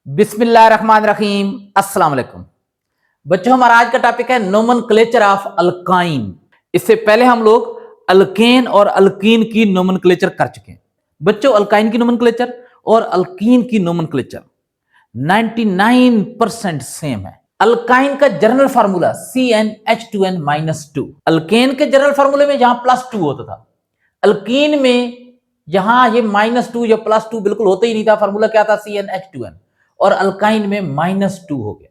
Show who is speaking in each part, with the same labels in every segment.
Speaker 1: बिस्मिल्लाहिर्रहमानिर्रहीम। अस्सलाम वालेकुम बच्चों, हमारा आज का टॉपिक है नोमेनक्लेचर ऑफ अल्काइन। इससे पहले हम लोग अल्केन और अल्कीन की नोमेनक्लेचर कर चुके हैं। बच्चों, अल्काइन की नोमेनक्लेचर और अल्कीन की नोमेनक्लेचर 99% सेम है। अल्काइन का जनरल फार्मूला CnH2n-2। अल्केन के जनरल फार्मूले में जहां +2 होता था, अल्कीन में यहां ये -2 या +2 बिल्कुल होता ही नहीं था। फार्मूला क्या था? CnH2n। और अल्काइन में -2 हो गया।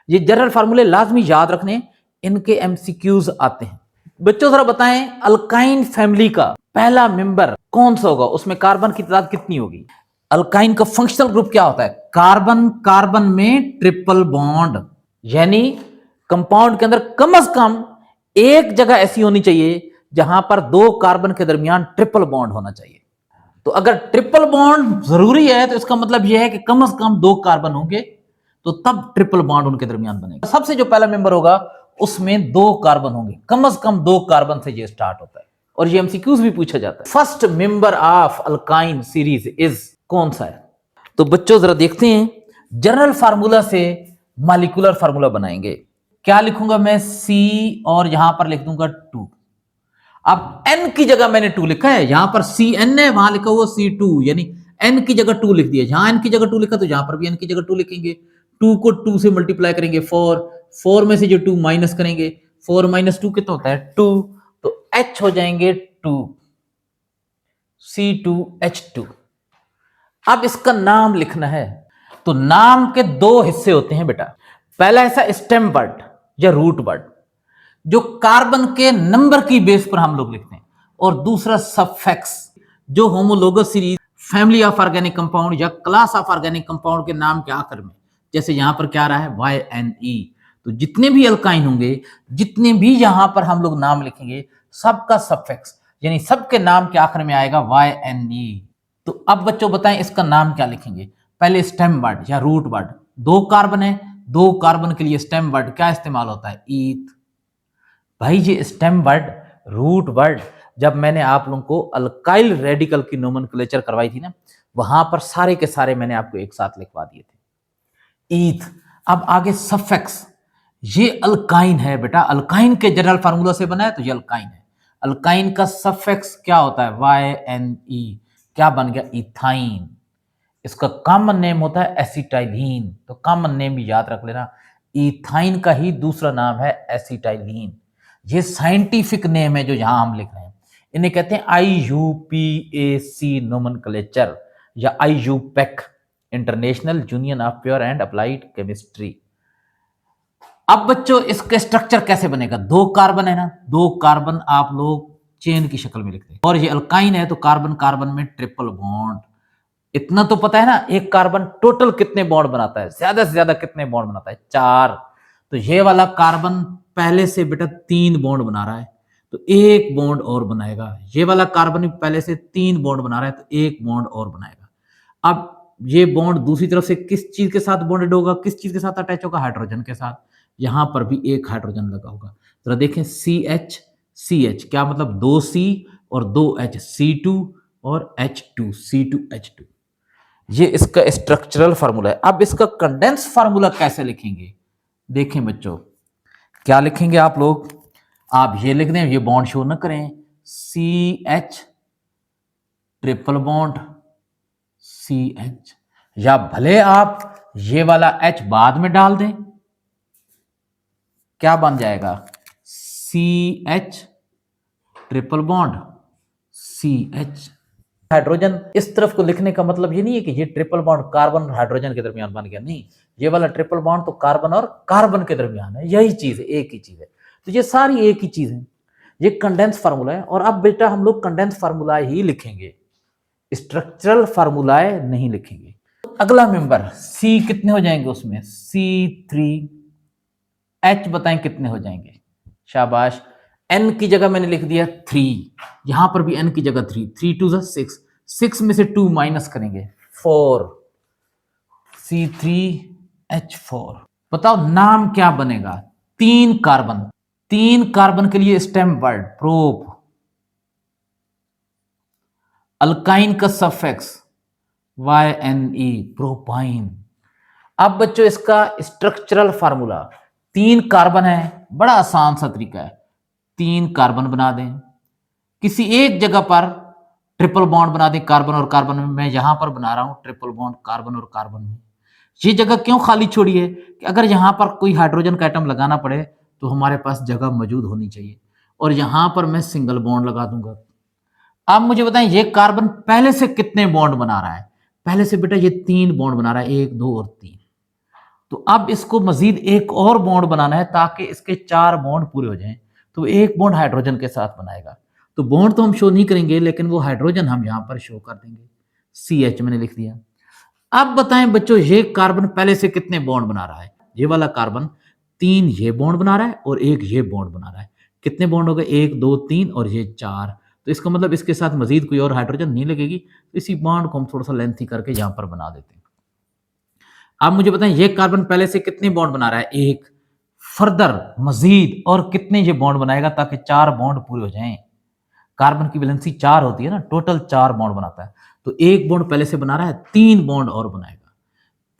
Speaker 1: ये जनरल फार्मूले लाजमी याद रखने, इनके एमसीक्यूज आते हैं। बच्चों जरा बताएं, अल्काइन फैमिली का पहला मेंबर कौन सा होगा? उसमें कार्बन की तादाद कितनी होगी? अल्काइन का फंक्शनल ग्रुप क्या होता है? कार्बन कार्बन में ट्रिपल बॉन्ड, यानी कंपाउंड के अंदर कम से कम एक जगह ऐसी होनी चाहिए जहां पर दो कार्बन के दरमियान ट्रिपल बॉन्ड होना चाहिए। तो अगर ट्रिपल बॉन्ड जरूरी है तो इसका मतलब यह है कि कम से कम दो कार्बन होंगे, तो तब ट्रिपल बॉन्ड उनके दरमियान बनेगा। सबसे जो पहला मेंबर होगा उसमें दो कार्बन होंगे, कम से कम दो कार्बन से ये स्टार्ट होता है। और ये एमसीक्यूज भी पूछा जाता है। First member of alkyne series is कौन सा है? तो बच्चों जरा देखते हैं, जनरल फार्मूला से मॉलिक्यूलर फार्मूला बनाएंगे। क्या लिखूंगा मैं? सी और यहां पर लिख दूंगा 2। अब n की जगह मैंने 2 लिखा है, यहां पर Cn है, वहां लिखा हुआ C2, यानी n की जगह 2 लिख दिया। जहां n की जगह 2 लिखा तो यहां पर भी n की जगह 2 लिखेंगे। 2 को 2 से मल्टीप्लाई करेंगे 4 में से जो 2 माइनस करेंगे, 4 - 2 कितना होता है? 2। तो H हो जाएंगे 2, C2H2। अब इसका नाम लिखना है, तो नाम के दो हिस्से होते हैं बेटा। पहला हिस्सा स्टेम वर्ड या रूट वर्ड, जो कार्बन के नंबर की बेस पर हम लोग लिखते हैं। और दूसरा सफिक्स, जो homologous series, family of organic compound या क्लास ऑफ ऑर्गेनिक कंपाउंड के नाम के आखिर में, जैसे यहां पर क्या रहा है? YNE। तो जितने भी अल्काइन होंगे, जितने भी यहां पर हम लोग नाम लिखेंगे, सबका सफिक्स यानी सबके नाम के आखिर में आएगा YNE। तो अब बच्चों बताएं इसका नाम क्या लिखेंगे? पहले स्टेम वर्ड या रूट वर्ड, दो कार्बन है, दो कार्बन के लिए स्टेम वर्ड क्या इस्तेमाल होता है? ईथ। भाई ये स्टेम वर्ड, रूट वर्ड, जब मैंने आप लोगों को अल्काइल रेडिकल की नोमेनक्लेचर करवाई थी ना, वहां पर सारे के सारे मैंने आपको एक साथ लिखवा दिए थे। ईथ। अब आगे सफिक्स, ये अल्काइन है बेटा, अल्काइन के जनरल फार्मूला से बना है तो ये अल्काइन है। अल्काइन का सफिक्स क्या होता है? YNE। क्या बन गया? इथाइन। इसका कॉमन नेम होता है एसिटाइलीन, तो कॉमन नेम भी याद रख लेना। इथाइन का ही दूसरा नाम है एसिटाइलीन। ये साइंटिफिक नेम है जो यहां हम लिख रहे हैं। इन्हें कहते हैं IUPAC नोमेनक्लेचर या IUPAC, international union of pure and applied chemistry. अब बच्चों इसका स्ट्रक्चर कैसे बनेगा? दो कार्बन है ना, दो कार्बन आप लोग चेन की शक्ल में लिखते हैं, और ये अल्काइन है तो कार्बन कार्बन में ट्रिपल बॉन्ड। इतना तो पता है ना, एक कार्बन टोटल कितने बॉन्ड बनाता है? ज्यादा से ज्यादा कितने बॉन्ड बनाता है? 4। तो ये वाला कार्बन पहले से बेटा 3 बॉन्ड बना रहा है, तो एक बॉन्ड और बनाएगा। ये वाला कार्बन पहले से 3 बॉन्ड बना रहा है, तो एक बॉन्ड और बनाएगा। अब ये बॉन्ड दूसरी तरफ से किस चीज के साथ बॉन्डेड होगा? किस चीज के साथ अटैच होगा? हाइड्रोजन के साथ। यहां पर भी एक हाइड्रोजन लगा होगा। जरा देखें, CH क्या मतलब? 2C और 2H, C2 और H2, C2H2। ये इसका स्ट्रक्चरल फार्मूला है। अब इसका कंडेंस फार्मूला कैसे लिखेंगे? देखें बच्चों, क्या लिखेंगे आप लोग? आप ये लिख दें, ये बॉन्ड शो ना करें, CH ट्रिपल बॉन्ड CH, या भले आप ये वाला H बाद में डाल दें, क्या बन जाएगा? CH triple bond CH। Hydrogen इस तरफ को लिखने का मतलब ये नहीं है कि ये ट्रिपल बॉन्ड कार्बन हाइड्रोजन के दरमियान बन गया, नहीं। ये वाला ट्रिपल बॉन्ड तो कार्बन और कार्बन के दरमियान है, यही चीज है, एक ही चीज है। तो ये सारी एक ही चीज है। ये कंडेंस फार्मूला है। और अब बेटा हम लोग कंडेंस फार्मूला ही लिखेंगे, स्ट्रक्चरल फार्मूलाए नहीं लिखेंगे। अगला मेंबर सी कितने हो जाएंगे उसमें? C3। H बताएं कितने हो जाएंगे? शाबाश। n की जगह मैंने लिख दिया 3, यहां पर भी n की जगह 3, 3 2 6, 6 में से 2 माइनस करेंगे 4, C3H4। बताओ नाम क्या बनेगा? 3 कार्बन, 3 कार्बन के लिए स्टेम वर्ड प्रोप। अल्काइन का सफिक्स YNE, प्रोपाइन। अब बच्चों इसका स्ट्रक्चरल फार्मूला, 3 कार्बन है, बड़ा आसान सा तरीका है, 3 कार्बन बना दें, किसी एक जगह पर ट्रिपल बॉन्ड बना दें कार्बन और कार्बन में। मैं यहां पर बना रहा हूं ट्रिपल बॉन्ड कार्बन और कार्बन में। ये जगह क्यों खाली छोड़ी है कि अगर यहां पर कोई हाइड्रोजन का एटम लगाना पड़े तो हमारे पास जगह मौजूद होनी चाहिए, और यहां पर मैं सिंगल बॉन्ड लगा दूंगा। अब मुझे बताएं ये कार्बन पहले से कितने बॉन्ड बना रहा है? पहले से बेटा ये 3 बॉन्ड बना रहा है, 1 2 और 3। तो अब इसको मजीद एक और बॉन्ड बनाना है ताकि इसके 4 बॉन्ड पूरे हो जाएं। तो एक बॉन्ड हाइड्रोजन के साथ बनाएगा। तो बॉन्ड तो हम शो नहीं करेंगे, लेकिन वो हाइड्रोजन हम यहां पर शो कर देंगे। CH मैंने लिख दिया। अब बताएं बच्चों ये कार्बन पहले से कितने बॉन्ड बना रहा है? ये वाला कार्बन 3 ये बॉन्ड बना रहा है और 1 ये बॉन्ड बना रहा है। कितने बॉन्ड हो गए? 1 2 3 और ये 4। तो इसका मतलब इसके साथ मजीद कोई और हाइड्रोजन नहीं लगेगी। तो इसी बॉन्ड को हम थोड़ा सा लेंथी करके यहां पर बना देते हैं। अब मुझे बताएं ये कार्बन पहले से कितने बॉन्ड बना रहा है? 1। फर्दर मजीद और कितने ये बॉन्ड बनाएगा ताकि 4 बॉन्ड पूरे हो जाएं? कार्बन की वैलेंसी 4 होती है ना, टोटल 4 बॉन्ड बनाता है। तो 1 बॉन्ड पहले से बना रहा है, 3 बॉन्ड और बनाएगा।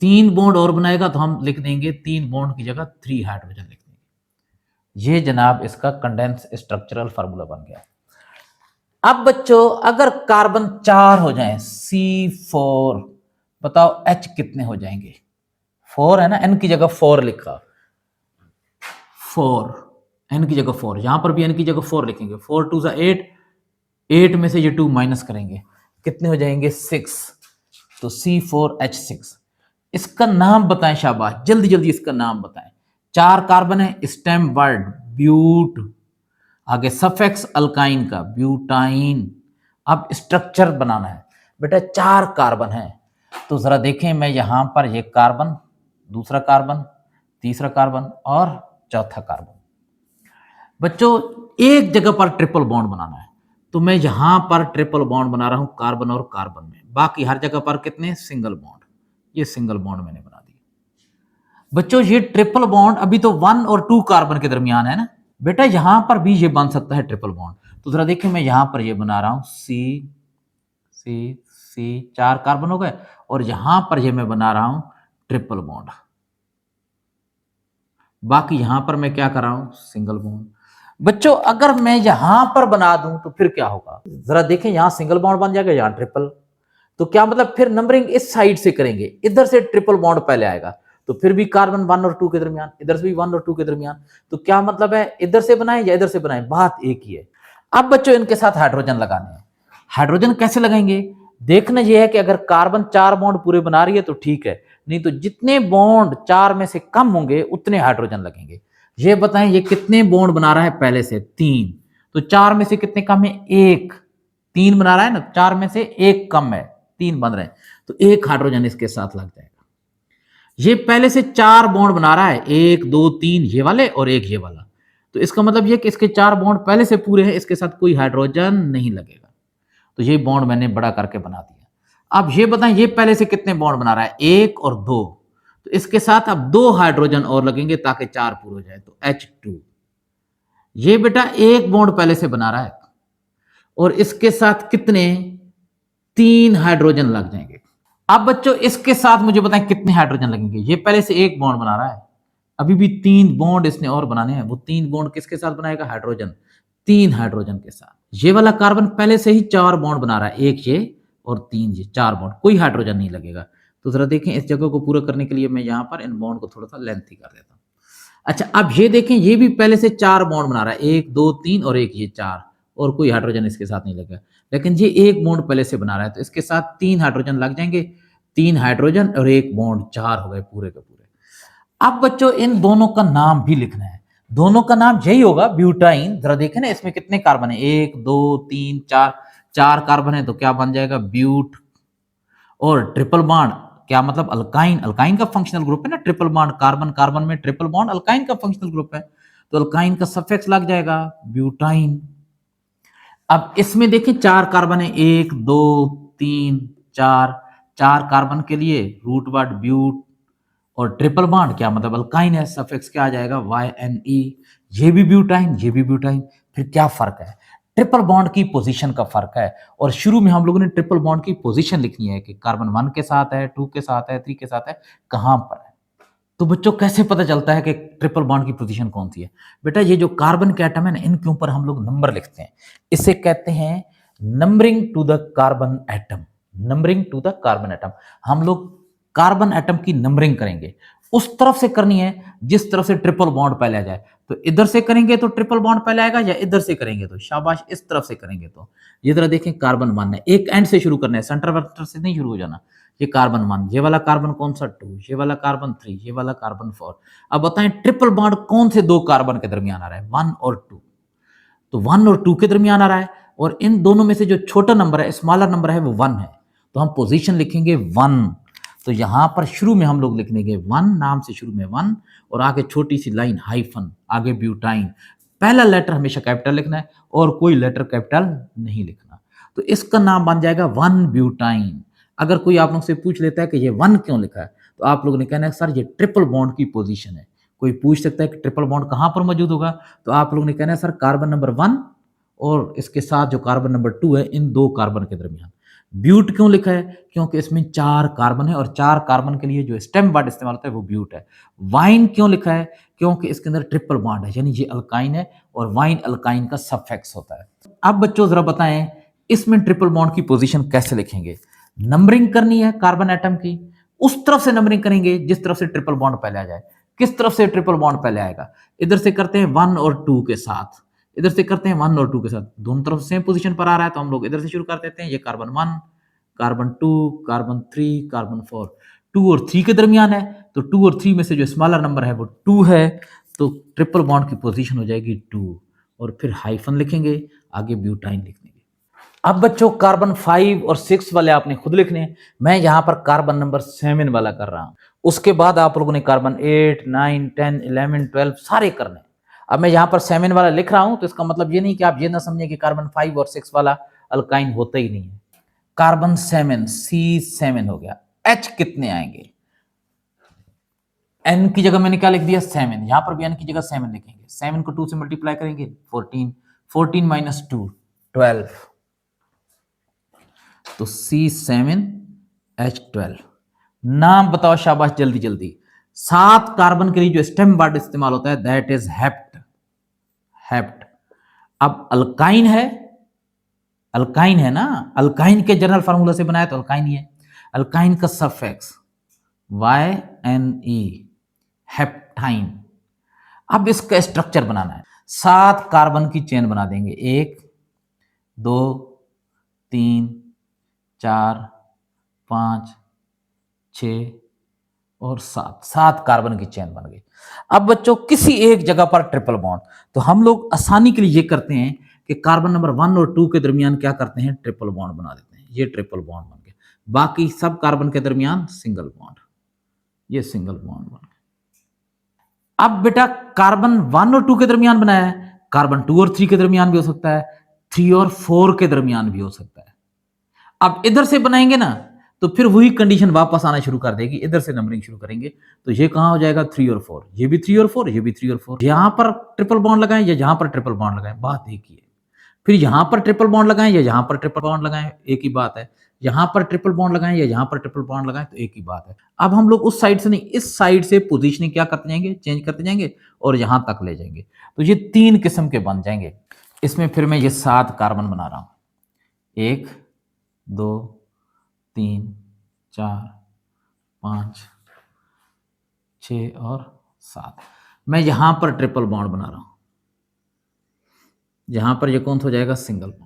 Speaker 1: 3 बॉन्ड और बनाएगा तो हम लिख देंगे 3 बॉन्ड की जगह 3 हाइड्रोजन लिख देंगे। ये जनाब इसका कंडेंस स्ट्रक्चरल फार्मूला बन गया। अब बच्चों अगर कार्बन 4 हो जाएं, C4, बताओ H कितने हो जाएंगे? 4 है ना, N की जगह 4 लिखा, 4, N की जगह 4, यहां पर भी N की जगह 4 लिखेंगे। 4 2 8, 8 में से ये 2 माइनस करेंगे, कितने हो जाएंगे? 6। तो C4H6। इसका नाम बताएं, शाबाश, जल्दी जल्दी इसका नाम बताएं। 4 कार्बन है, स्टेम वर्ड ब्यूट, आगे सफिक्स अल्काइन का ब्यूटाइन। अब स्ट्रक्चर बनाना है बेटा, 4 कार्बन है। तो जरा देखें, मैं यहां पर ये कार्बन, दूसरा कार्बन, तीसरा कार्बन और चौथा कार्बन। बच्चों एक जगह पर ट्रिपल बॉन्ड बनाना है, तो मैं यहां पर ट्रिपल बॉन्ड बना रहा हूं कार्बन और कार्बन में। बाकी हर जगह पर कितने? Single bond. ये सिंगल बॉन्ड मैंने बना दिया। बच्चों ये ट्रिपल बॉन्ड अभी तो 1 और 2 कार्बन के दरमियान है ना बेटा, यहां पर भी ये बन सकता है ट्रिपल बॉन्ड। तो जरा देखिए, मैं यहां पर ये बना रहा हूं C 4 कार्बन हो गए, और यहां पर ये मैं बना रहा हूं ट्रिपल बॉन्ड। बाकी यहां पर मैं क्या कर रहा हूं? Single bond. बच्चों अगर मैं यहां पर बना दूं तो फिर क्या होगा? जरा देखें, यहां सिंगल बॉन्ड बन जाएगा, यहां ट्रिपल। तो क्या मतलब फिर नंबरिंग इस साइड से करेंगे, इधर से ट्रिपल बॉन्ड पहले आएगा, तो फिर भी कार्बन 1 और 2 के दरमियान, इधर से भी 1 और 2 के दरमियान। तो क्या मतलब है, इधर से बनाएं या इधर से बनाएं, बात एक ही है। अब बच्चों इनके साथ हाइड्रोजन लगाने हैं। हाइड्रोजन कैसे लगाएंगे? देखना यह है कि अगर कार्बन 4 बॉन्ड पूरे बना रही है तो ठीक है, नहीं तो जितने बॉन्ड 4 में से कम होंगे उतने हाइड्रोजन लगेंगे। ये बताएं ये कितने बॉन्ड बना रहा है? पहले से 3। तो 4 में से कितने कम है? 1। 3 बना रहा है ना, 4 में से 1 कम है, 3 बन रहे हैं, तो 1 हाइड्रोजन इसके साथ लग जाएगा। ये पहले से 4 बॉन्ड बना रहा है, 1 2 3 ये वाले और 1 ये वाला। तो इसका मतलब ये कि इसके 4 बॉन्ड पहले से पूरे हैं, इसके साथ कोई हाइड्रोजन नहीं लगेगा। तो ये बॉन्ड मैंने बड़ा करके बना दिया। अब ये बताएं ये पहले से कितने बॉन्ड बना रहा है? 1 और 2। तो इसके साथ अब 2 हाइड्रोजन और लगेंगे ताकि 4 पूरे हो जाए, तो H2। ये बेटा 1 बॉन्ड पहले से बना रहा है, और इसके साथ कितने? 3 हाइड्रोजन लग जाएंगे। अब बच्चों इसके साथ मुझे बताएं कितने हाइड्रोजन लगेंगे? ये पहले से 1 बॉन्ड बना रहा है, अभी भी 3 बॉन्ड इसने और बनाने हैं। वो 3 बॉन्ड किसके साथ बनाएगा? हाइड्रोजन, 3 हाइड्रोजन के साथ। ये वाला कार्बन पहले से ही 4 बॉन्ड बना रहा है, 1 ये और 3 ये, 4 बॉन्ड, कोई हाइड्रोजन नहीं लगेगा। तो जरा देखें, इस जगह को पूरा करने के लिए मैं यहां पर इन बॉन्ड को थोड़ा सा लेंथी कर देता हूं। अच्छा अब ये देखें, ये भी पहले से 4 बॉन्ड बना रहा है, 1 2 3 और 1 ये 4, और कोई हाइड्रोजन इसके साथ नहीं लगेगा। लेकिन ये 1 बॉन्ड पहले से बना रहा है, तो इसके साथ 3 हाइड्रोजन लग जाएंगे, 3 हाइड्रोजन और 1 बॉन्ड, 4 हो गए पूरे के पूरे। अब बच्चों इन दोनों का नाम भी लिखना है। दोनों का नाम यही होगा, ब्यूटाइन। जरा देखें ना, इसमें कितने कार्बन है? 1 2 3 4, 4 कार्बन है, तो क्या बन जाएगा? ब्यूट। और ट्रिपल बॉन्ड क्या मतलब? अल्काइन। अल्काइन का फंक्शनल ग्रुप है ना ट्रिपल बॉन्ड, कार्बन कार्बन में ट्रिपल बॉन्ड अल्काइन का फंक्शनल ग्रुप है, तो अल्काइन का सफिक्स लग जाएगा ब्यूटाइन। अब इसमें देखिए 4 कार्बन है, 1 2 3 4, 4 कार्बन के लिए रूट वर्ड ब्यूट, और ट्रिपल बॉन्ड क्या मतलब? अल्काइन है, सफिक्स क्या आ जाएगा? YNE। ये भी ब्यूटाइन, ये भी ब्यूटाइन। फिर क्या फर्क है? ट्रिपल बॉन्ड की पोजीशन का फर्क है। और शुरू में हम लोगों ने ट्रिपल बॉन्ड की पोजीशन लिखनी है कि कार्बन 1 के साथ है, 2 के साथ है, 3 के साथ है, कहां पर है। तो बच्चों कैसे पता चलता है कि ट्रिपल बॉन्ड की पोजीशन कौन सी है? बेटा ये जो कार्बन के एटम है ना, इनके ऊपर हम लोग नंबर लिखते हैं। इसे कहते हैं numbering to the carbon atom. Numbering to the carbon atom. हम लोग कार्बन एटम की नंबरिंग करेंगे। उस तरफ से करनी है जिस तरफ से ट्रिपल बॉन्ड पहले आ जाए। तो इधर से करेंगे तो ट्रिपल बॉन्ड पहले आएगा, या इधर से करेंगे तो शाबाश इस तरफ से करेंगे तो। ये जरा देखें, कार्बन 1 है, एक एंड से शुरू करना है, सेंटर वेक्टर से नहीं शुरू हो जाना। ये कार्बन 1, ये वाला कार्बन कौन सा 2, ये वाला कार्बन 3, ये वाला कार्बन 4। अब बताएं ट्रिपल बॉन्ड कौन से दो कार्बन के दरमियान आ रहा है? 1 और 2। तो 1 और 2 के दरमियान आ रहा है, और इन दोनों में से जो छोटा नंबर है, स्मॉलर नंबर है, वो 1 है। तो हम पोजीशन लिखेंगे 1। तो यहां पर शुरू में हम लोग लिख लेंगे 1, नाम से शुरू में 1, और आगे छोटी सी लाइन हाइफन, आगे ब्यूटाइन। पहला लेटर हमेशा कैपिटल लिखना है और कोई लेटर कैपिटल नहीं लिखना। तो इसका नाम बन जाएगा 1 ब्यूटाइन। अगर कोई आप लोग से पूछ लेता है कि ये 1 क्यों लिखा है, तो आप लोगों ने कहना है सर ये ट्रिपल बॉन्ड की पोजीशन है। कोई पूछ सकता है कि ट्रिपल बॉन्ड कहां पर मौजूद होगा, तो आप लोगों ने कहना है सर कार्बन नंबर 1 और इसके साथ जो कार्बन नंबर 2 है, इन दो कार्बन के दरमियान। ब्यूट क्यों लिखा है? क्योंकि इसमें 4 कार्बन है और 4 कार्बन के लिए जो स्टेम वर्ड इस्तेमाल होता है वो ब्यूट है। वाइन क्यों लिखा है? क्योंकि इसके अंदर ट्रिपल बॉन्ड है, यानी ये अल्काइन है और वाइन अल्काइन का सफिक्स होता है। अब बच्चों जरा बताएं इसमें ट्रिपल बॉन्ड की पोजीशन कैसे लिखेंगे? नंबरिंग करनी है कार्बन एटम की, उस तरफ से नंबरिंग करेंगे जिस तरफ से ट्रिपल बॉन्ड पहले आ जाए। किस तरफ से ट्रिपल बॉन्ड पहले आएगा? इधर से करते हैं 1 और 2 के साथ, इधर से करते हैं 1 और 2 के साथ, दोनों तरफ सेम पोजीशन पर आ रहा है तो हम लोग इधर से शुरू कर देते हैं। ये कार्बन 1, कार्बन 2, कार्बन 3, कार्बन 4। 2 और 3 के दरमियान है, तो 2 और 3 में से जो स्मॉलर नंबर है वो 2 है, तो ट्रिपल बॉन्ड की पोजीशन हो जाएगी 2, और फिर हाइफन लिखेंगे, आगे ब्यूटाइन लिख देंगे। अब बच्चों कार्बन 5 और 6 वाले आपने खुद लिखने हैं। मैं यहां पर कार्बन नंबर 7 वाला कर रहा हूं। उसके बाद आप लोगों ने कार्बन 8, 9, 10, 11, 12 सारे करने। अब मैं यहां पर 7 वाला लिख रहा हूं, तो इसका मतलब ये नहीं कि आप ये ना समझें कि कार्बन 5 और 6 वाला अल्काइन होता ही नहीं है। कार्बन 7 C7 हो गया। H कितने आएंगे? N की जगह मैंने क्या लिख दिया? 7। यहां पर भी N की जगह 7 लिखेंगे। 7 को 2 से मल्टीप्लाई करेंगे 14, 14 माइनस 2 12, तो C7H12। नाम बताओ शाबाश, जल्दी जल्दी। 7 कार्बन के लिए जो स्टेम वर्ड इस्तेमाल होता है दैट इज हेप्ट। हेप्ट। अब अल्काइन है, अल्काइन है ना, अल्काइन के जनरल फार्मूला से बनाया तो अल्काइन ही है। अल्काइन का सफिक्स YNE, हेप्टाइन। अब इसका स्ट्रक्चर बनाना है। 7 कार्बन की चेन बना देंगे, 1 2 3 4 5 6 और 7, 7 कार्बन की चेन बन गई। अब बच्चों किसी एक जगह पर ट्रिपल बॉन्ड, तो हम लोग आसानी के लिए ये करते हैं कि कार्बन नंबर 1 और 2 के दरमियान क्या करते हैं? ट्रिपल बॉन्ड बना देते हैं। ये ट्रिपल बॉन्ड बन गया। बाकी सब कार्बन के दरमियान सिंगल बॉन्ड, ये सिंगल बॉन्ड बन गया। अब बेटा कार्बन 1 और 2 के दरमियान बनाया है, कार्बन 2 और 3 के दरमियान भी हो सकता है, 3 और 4 के दरमियान भी हो सकता है। अब इधर से बनाएंगे ना, तो फिर वही कंडीशन वापस आना शुरू कर देगी। इधर से नंबरिंग शुरू करेंगे तो ये कहां हो जाएगा? 3 और 4, ये भी 3 और 4, ये भी 3 और 4। यहां पर ट्रिपल बॉन्ड लगाएं या यहां पर ट्रिपल बॉन्ड लगाएं, बात एक ही है। फिर यहां पर ट्रिपल बॉन्ड लगाएं या यहां पर ट्रिपल बॉन्ड लगाएं, एक ही बात है। यहां पर ट्रिपल बॉन्ड लगाएं या यहां पर ट्रिपल बॉन्ड लगाएं, तो एक ही बात है। अब हम लोग उस साइड से नहीं, इस साइड से पोजीशनिंग क्या करते जाएंगे? चेंज करते जाएंगे और यहां तक ले जाएंगे। तो ये 3 किस्म के बन जाएंगे। इसमें फिर मैं ये 7 कार्बन बना रहा हूं, 1 2 3 4 5 6 और 7। मैं यहां पर ट्रिपल बॉन्ड बना रहा हूं, यहां पर ये कौन सा हो जाएगा? Single bond.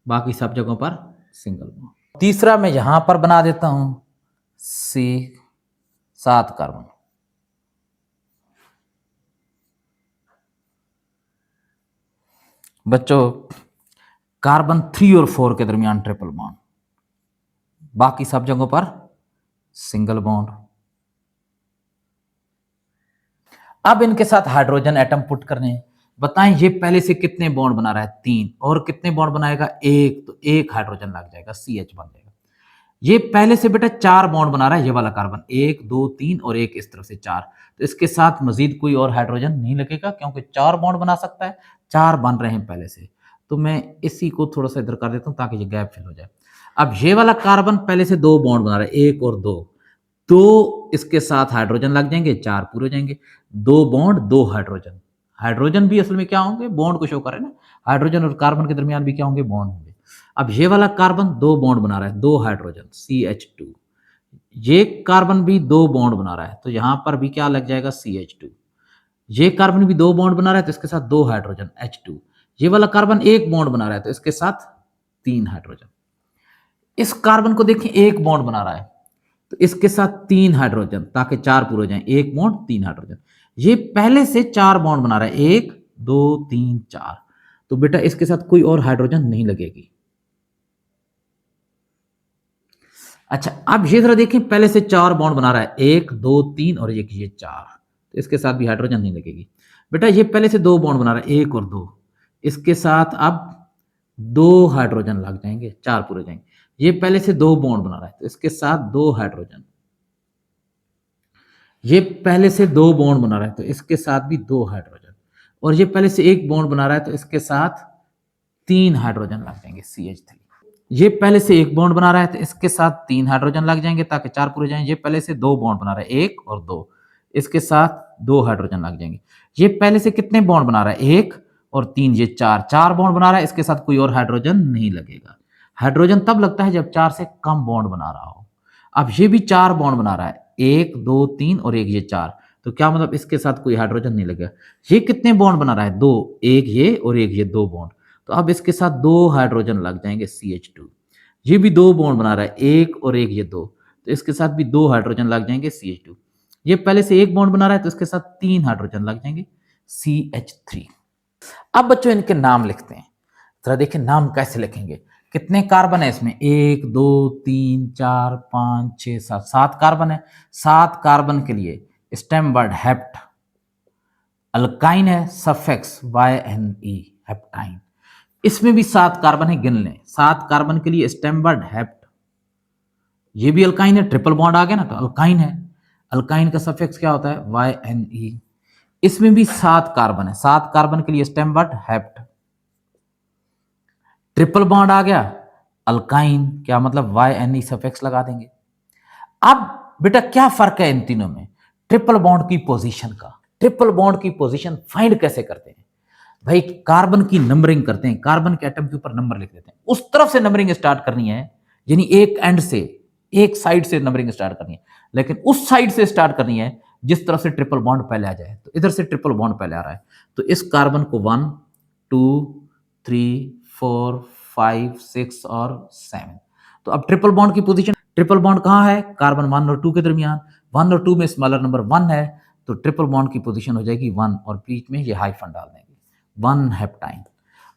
Speaker 1: बाकी सब जगहों पर सिंगल बॉन्ड। तीसरा मैं यहां पर बना देता हूं C, 7 कार्बन। बच्चों कार्बन 3 और 4 के दरमियान ट्रिपल बॉन्ड, बाकी सब जगहों पर सिंगल बॉन्ड। अब इनके साथ हाइड्रोजन एटम पुट करने हैं। बताएं ये पहले से कितने बॉन्ड बना रहा है? 3, और कितने बॉन्ड बनाएगा? 1, तो 1 हाइड्रोजन लग जाएगा, CH बन जाएगा। ये पहले से बेटा 4 बॉन्ड बना रहा है, ये वाला कार्बन 1 2 3 और 1 इस तरफ से 4, तो इसके साथ मजीद कोई और हाइड्रोजन नहीं लगेगा क्योंकि 4 बॉन्ड बना सकता है, 4 बन रहे हैं पहले से। तो मैं इसी को थोड़ा सा इधर कर देता हूं ताकि ये गैप फिल हो जाए। अब ये वाला कार्बन पहले से 2 बॉन्ड बना रहा है, 1 और 2, दो इसके साथ हाइड्रोजन लग जाएंगे, 4 पूरे हो जाएंगे। 2 बॉन्ड 2 हाइड्रोजन। हाइड्रोजन भी असल में क्या होंगे, बॉन्ड को शो कर रहे हैं ना। हाइड्रोजन और कार्बन के दरमियान भी क्या होंगे, बॉन्ड होंगे। अब ये वाला कार्बन 2 बॉन्ड बना रहा है, 2 हाइड्रोजन CH2। ये कार्बन भी 2 बॉन्ड बना रहा है, तो यहां पर भी क्या लग जाएगा, CH2। ये कार्बन भी 2 बॉन्ड बना रहा है, तो इसके साथ 2 हाइड्रोजन H2। ये वाला कार्बन 1 बॉन्ड बना रहा है, तो इसके साथ 3 हाइड्रोजन। इस कार्बन को देखें, 1 बॉन्ड बना रहा है, तो इसके साथ 3 हाइड्रोजन, ताकि 4 पूरे हो जाएं। 1 बॉन्ड 3 हाइड्रोजन। ये पहले से 4 बॉन्ड बना रहा है, 1 2 3 4। तो बेटा इसके साथ कोई और हाइड्रोजन नहीं लगेगी। अच्छा, अब ये जरा देखें, पहले से 4 बॉन्ड बना रहा है, 1 2 3 और एक ये 4, तो इसके साथ भी हाइड्रोजन नहीं लगेगी। बेटा ये पहले से 2 बॉन्ड बना रहा है, 1 और 2, इसके साथ अब 2 हाइड्रोजन लग जाएंगे, 4 पूरे हो जाएंगे। ये पहले से 2 बॉन्ड बना रहा है, तो इसके साथ 2 हाइड्रोजन। ये पहले से 2 बॉन्ड बना रहा है, तो इसके साथ भी 2 हाइड्रोजन। और ये पहले से 1 बॉन्ड बना रहा है, तो इसके साथ 3 हाइड्रोजन लग जाएंगे, CH3। ये पहले से 1 बॉन्ड बना रहा है, तो इसके साथ 3 हाइड्रोजन लग जाएंगे, ताकि 4 पूरे जाएं। ये पहले से 2 बॉन्ड बना रहा है, 1 और 2, इसके साथ 2 हाइड्रोजन लग जाएंगे। ये पहले से कितने बॉन्ड बना रहा है, 1 और 3, ये 4 बॉन्ड बना रहा है, इसके साथ कोई और हाइड्रोजन नहीं लगेगा। हाइड्रोजन तब लगता है जब 4 से कम बॉन्ड बना रहा हो। अब ये भी 4 बॉन्ड बना रहा है, 1 2 3 और एक ये 4, तो क्या मतलब इसके साथ कोई हाइड्रोजन नहीं लगेगा। ये कितने बॉन्ड बना रहा है, 2, एक ये और एक ये 2 बॉन्ड, तो अब इसके साथ 2 हाइड्रोजन लग जाएंगे, CH2। ये भी 2 बॉन्ड बना रहा है, 1 और एक ये 2, तो इसके साथ भी 2 हाइड्रोजन लग जाएंगे, CH2। ये पहले से 1 बॉन्ड बना रहा है, तो इसके साथ 3 हाइड्रोजन लग जाएंगे, CH3। अब बच्चों इनके नाम लिखते हैं। जरा देखिए नाम कैसे लिखेंगे। कितने कार्बन है इसमें, 1 2 3 4 5 6 7, 7 कार्बन है। 7 कार्बन के लिए स्टेम वर्ड हेप्ट। अल्काइन है, सफिक्स YNE, हेप्टाइन। इसमें भी 7 कार्बन है, गिन लें। 7 कार्बन के लिए स्टेम वर्ड हेप्ट। ये भी अल्काइन है, ट्रिपल बॉन्ड आ गया ना, तो अल्काइन है। अल्काइन का सफिक्स क्या होता है, YNE। इसमें भी 7 कार्बन है, 7 कार्बन के लिए stem word hept. Triple bond आ गया, अल्काइन, क्या मतलब YNE सफिक्स लगा देंगे। अब बेटा क्या फर्क है इन तीनों में, ट्रिपल बॉन्ड की पोजीशन का। ट्रिपल बॉन्ड की पोजीशन फाइंड कैसे करते हैं भाई, कार्बन की नंबरिंग करते हैं, कार्बन के एटम के ऊपर नंबर लिख देते हैं। उस तरफ से नंबरिंग स्टार्ट करनी है, यानी एक एंड से, एक साइड से नंबरिंग स्टार्ट करनी है, लेकिन उस साइड से स्टार्ट करनी है जिस तरफ से ट्रिपल बॉन्ड पहले आ जाए। तो इधर से ट्रिपल बॉन्ड पहले आ रहा है, तो इस कार्बन को 1 2 3 4 5 6 और 7। तो अब ट्रिपल बॉन्ड की पोजीशन, ट्रिपल बॉन्ड कहां है, कार्बन 1 और 2 के दरमियान। 1 और 2 में स्मॉलर नंबर 1 है, तो ट्रिपल बॉन्ड की पोजीशन हो जाएगी 1, और बीच में ये हाइफन डाल देंगे, 1 हेप्टाइन।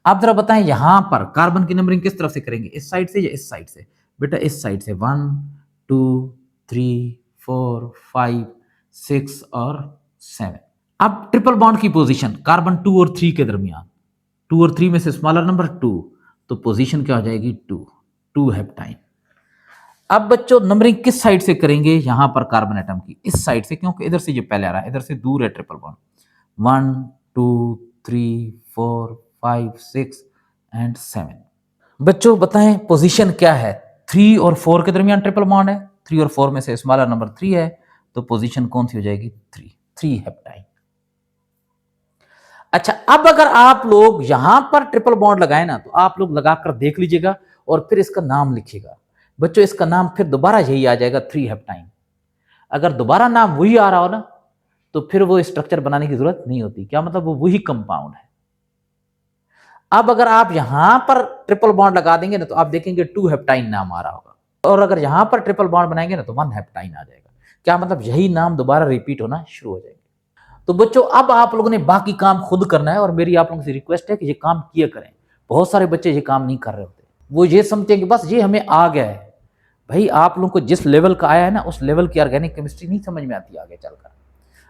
Speaker 1: आप जरा बताएं यहां पर कार्बन की नंबरिंग किस तरफ से करेंगे, इस साइड से या इस साइड से। बेटा इस साइड से, 1 2 3 4 5 6 और 7। अब ट्रिपल बॉन्ड की पोजीशन कार्बन 2 और 3 के दरमियान, 2 और 3 में से स्मॉलर नंबर 2, तो पोजीशन क्या हो जाएगी, 2 हेप्टाइन। अब बच्चों नंबरिंग किस साइड से करेंगे, यहां पर कार्बन एटम की इस साइड से, क्योंकि इधर से ये पहले आ रहा है, इधर से दूर है ट्रिपल बॉन्ड। 1 2 3 4 5 6 एंड 7। बच्चों बताएं पोजीशन क्या है, 3 और 4 के दरमियान ट्रिपल बॉन्ड है, 3 और 4 में से स्मॉलर नंबर 3 है, तो पोजीशन कौन सी हो जाएगी, 3 हेप्टाइन। अच्छा, अब अगर आप लोग यहां पर ट्रिपल बॉन्ड लगाए ना, तो आप लोग लगाकर देख लीजिएगा और फिर इसका नाम लिखिएगा। बच्चों इसका नाम फिर दोबारा यही आ जाएगा, 3 हेप्टाइन। अगर दोबारा नाम वही आ रहा हो ना, तो फिर वो स्ट्रक्चर बनाने की जरूरत नहीं होती, क्या मतलब वो वही कंपाउंड है। अब अगर आप यहां पर ट्रिपल बॉन्ड लगा देंगे ना, तो आप देखेंगे 2 हेप्टाइन नाम आ रहा होगा, और अगर यहां पर ट्रिपल बॉन्ड बनाएंगे ना, तो 1 हेप्टाइन आ जाएगा। क्या मतलब यही नाम दोबारा रिपीट होना शुरू हो जाएगा। तो बच्चों अब आप लोगों ने बाकी काम खुद करना है, और मेरी आप लोगों से रिक्वेस्ट है कि ये काम किया करें। बहुत सारे बच्चे ये काम नहीं कर रहे होते, वो ये समझते हैं कि बस ये हमें आ गया है। भाई आप लोगों को जिस लेवल का आया है ना, उस लेवल की ऑर्गेनिक केमिस्ट्री नहीं समझ में आती आगे चलकर।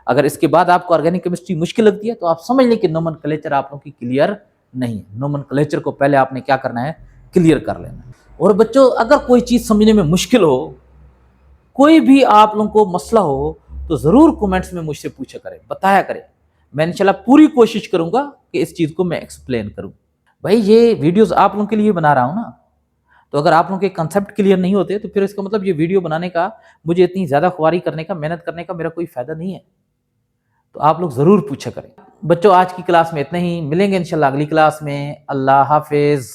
Speaker 1: अगर इसके बाद आपको ऑर्गेनिक केमिस्ट्री मुश्किल लगती है, तो आप समझ लें कि नोमेनक्लेचर आप लोगों की क्लियर नहीं है। नोमेनक्लेचर को पहले आपने क्या करना है, क्लियर कर लेना है। और बच्चों अगर कोई चीज समझने में मुश्किल हो, कोई भी आप लोगों को मसला हो, तो जरूर कमेंट्स में मुझसे पूछा करें, बताया करें। मैं इंशाल्लाह पूरी कोशिश करूंगा कि इस चीज को मैं एक्सप्लेन करूं। भाई ये वीडियोस आप लोगों के लिए बना रहा हूं ना, तो अगर आप लोगों के कंसेप्ट क्लियर नहीं होते तो फिर इसका मतलब ये वीडियो बनाने का, मुझे इतनी ज़्यादा ख्वारी करने का, मेहनत करने का मेरा कोई फ़ायदा नहीं है। तो आप लोग ज़रूर पूछा करें। बच्चों आज की क्लास में इतना ही, मिलेंगे इंशाल्लाह अगली क्लास में। अल्लाह हाफ़िज़।